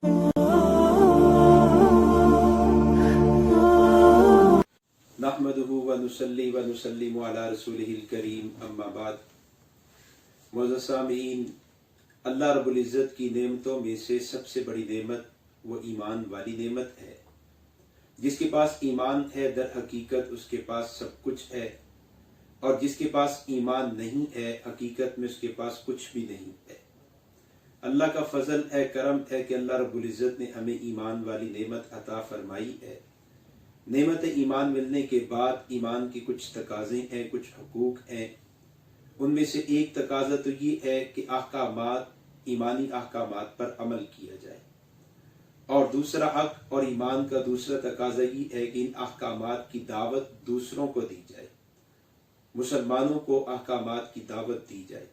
नहमदुहु व नुसल्ली व नुसल्लिमु अला रसूलिहिल करीम अम्मा बाद। मुअज़्ज़ज़ सामीईन, अल्लाह रब्बुल इज़्ज़त की नेमतों में से सबसे बड़ी नेमत वो ईमान वाली नेमत है। जिसके पास ईमान है दर हकीकत उसके पास सब कुछ है, और जिसके पास ईमान नहीं है हकीकत में उसके पास कुछ भी नहीं है। अल्लाह का फजल है, करम है कि अल्लाह रब्बुल इज़्ज़त ने हमें ईमान वाली नेमत अता फरमाई है। नेमत ईमान मिलने के बाद ईमान के कुछ तकाज़े हैं, कुछ हुकूक हैं। उनमें से एक तकाज़ा तो ये है कि अहकामात, ईमानी अहकामात पर अमल किया जाए, और दूसरा हक और ईमान का दूसरा तकाज़ा ये है कि इन अहकामात की दावत दूसरों को दी जाए, मुसलमानों को अहकामात की दावत दी जाए।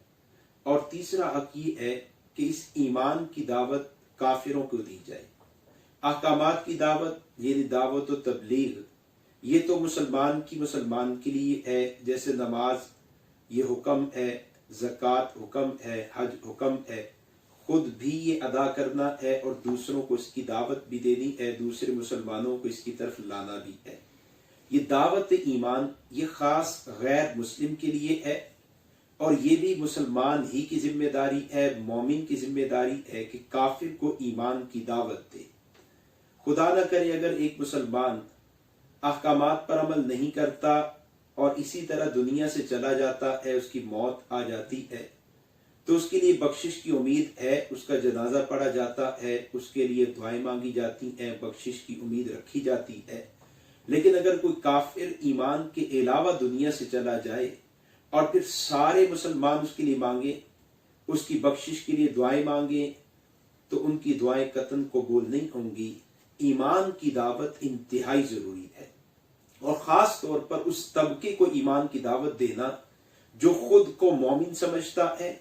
और तीसरा हक ये है कि इस ईमान की दावत काफिरों को दी जाए। अहकामात की दावत यानी दावत व तबलीग, ये तो मुसलमान के लिए है, जैसे नमाज ये हुक्म है, ज़कात हुक्म है, हज हुक्म है, खुद भी ये अदा करना है और दूसरों को इसकी दावत भी देनी है, दूसरे मुसलमानों को इसकी तरफ लाना भी है। ये दावत ईमान ये खास गैर मुस्लिम के लिए है, और ये भी मुसलमान ही की जिम्मेदारी है, मोमिन की जिम्मेदारी है कि काफिर को ईमान की दावत दे। खुदा न करे अगर एक मुसलमान अहकामात पर अमल नहीं करता और इसी तरह दुनिया से चला जाता है, उसकी मौत आ जाती है, तो उसके लिए बख्शिश की उम्मीद है, उसका जनाजा पढ़ा जाता है, उसके लिए दुआएं मांगी जाती हैं, बख्शिश की उम्मीद रखी जाती है। लेकिन अगर कोई काफिर ईमान के अलावा दुनिया से चला जाए और फिर सारे मुसलमान उसके लिए मांगे, उसकी बख्शिश के लिए दुआएं मांगे, तो उनकी दुआएं कतन कबूल नहीं होंगी। ईमान की दावत इंतहाई जरूरी है, और खास तौर पर उस तबके को ईमान की दावत देना जो खुद को मोमिन समझता है,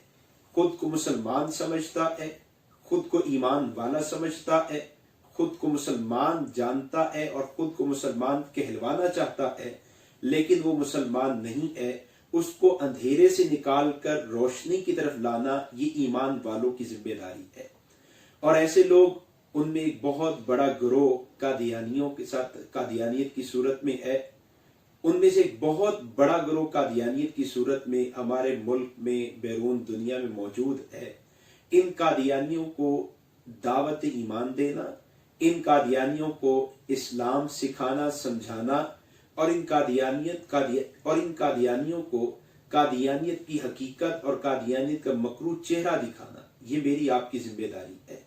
खुद को मुसलमान समझता है, खुद को ईमान वाला समझता है, खुद को मुसलमान जानता है और खुद को मुसलमान कहलवाना चाहता है, लेकिन वो मुसलमान नहीं है। उसको अंधेरे से निकाल कर रोशनी की तरफ लाना ये ईमान वालों की जिम्मेदारी है। और ऐसे लोग, उनमें एक बहुत बड़ा गिरोह कादियानियों के साथ कादियानियत की सूरत में है। उनमें से एक बहुत बड़ा गिरोह कादियानियत की सूरत में हमारे मुल्क में, बैरून दुनिया में मौजूद है। इन कादियानियों को दावत ईमान देना, इन कादियानियों को इस्लाम सिखाना, समझाना, और इन कादियानियों को कादियानियत की हकीकत और कादियानियत का मकरू चेहरा दिखाना, ये मेरी आपकी जिम्मेदारी है।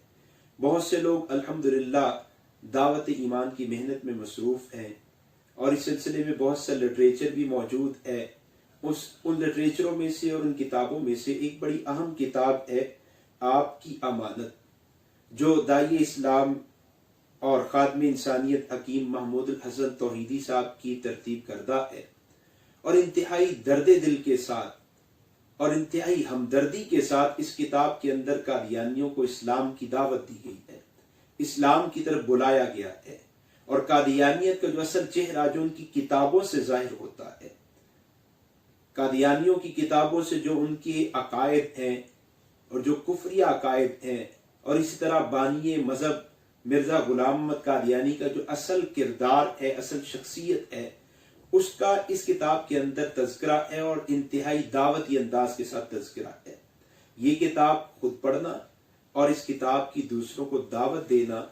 बहुत से लोग अल्हम्दुलिल्लाह दावत ईमान की मेहनत में मसरूफ हैं, और इस सिलसिले में बहुत सा लिटरेचर भी मौजूद है। उन लिटरेचरों में से और उन किताबों में से एक बड़ी अहम किताब है आपकी अमानत, जो दाई इस्लाम और खादम इंसानियत हकीम महमूद हसन तौहीदी साहब की तरतीब करदा है। और इंतहाई दर्द दिल के साथ और इंतहाई हमदर्दी के साथ इस किताब के अंदर कादियानियों को इस्लाम की दावत दी गई है, इस्लाम की तरफ बुलाया गया है, और कादियानियत का जो असल चेहरा जो उनकी किताबों से जाहिर होता है, कादियानियों की किताबों से जो उनके अकायद हैं और जो कुफरिया अकायद हैं, और इसी तरह बानिए मजहब मिर्जा गुलाम अहमद कादियानी का जो असल किरदार है, असल शख्सियत है, उसका इस किताब के अंदर तज़किरा है, और इंतहाई दावती अंदाज के साथ तज़किरा है। ये किताब खुद पढ़ना और इस किताब की दूसरों को दावत देना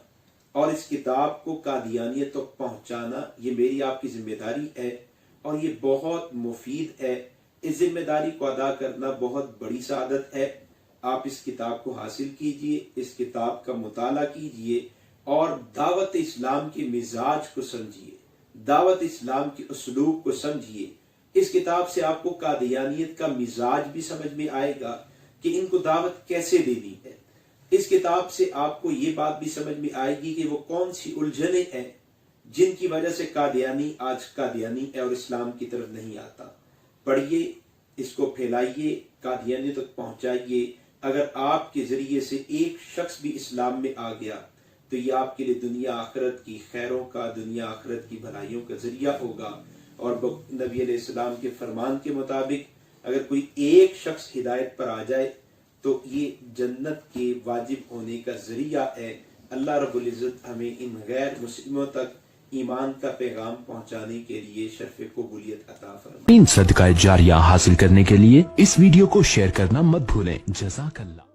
और इस किताब को कादियानियत तक पहुंचाना, ये मेरी आपकी जिम्मेदारी है, और ये बहुत मुफीद है। इस जिम्मेदारी को अदा करना बहुत बड़ी सादत है। आप इस किताब को हासिल कीजिए, इस किताब का मुताला कीजिए, और दावत इस्लाम के मिजाज को समझिए, दावत इस्लाम के उसलूब को समझिए। इस किताब से आपको कादियानियत का मिजाज भी समझ में आएगा कि इनको दावत कैसे देनी है। इस किताब से आपको ये बात भी समझ में आएगी कि वो कौन सी उलझने हैं जिनकी वजह से कादियानी आज कादियानी है और इस्लाम की तरफ नहीं आता। पढ़िए, इसको फैलाइए, कादियानी तक पहुंचाइए। अगर आपके जरिए से एक शख्स भी इस्लाम में आ गया तो ये आपके लिए दुनिया आखिरत की खैरों का, दुनिया आखिरत की भलाइयों का जरिया होगा। और नबी अलैहिस्सलाम के फरमान के मुताबिक अगर कोई एक शख्स हिदायत पर आ जाए तो ये जन्नत के वाजिब होने का जरिया है, اللہ رب العزت ہمیں ان غیر مسلموں تک ایمان کا پیغام پہنچانے کے لیے شرف قبولیت عطا فرمائے۔ صدقہ جاریہ حاصل کرنے کے لیے اس ویڈیو کو شیئر کرنا مت بھولیں۔ جزاک اللہ۔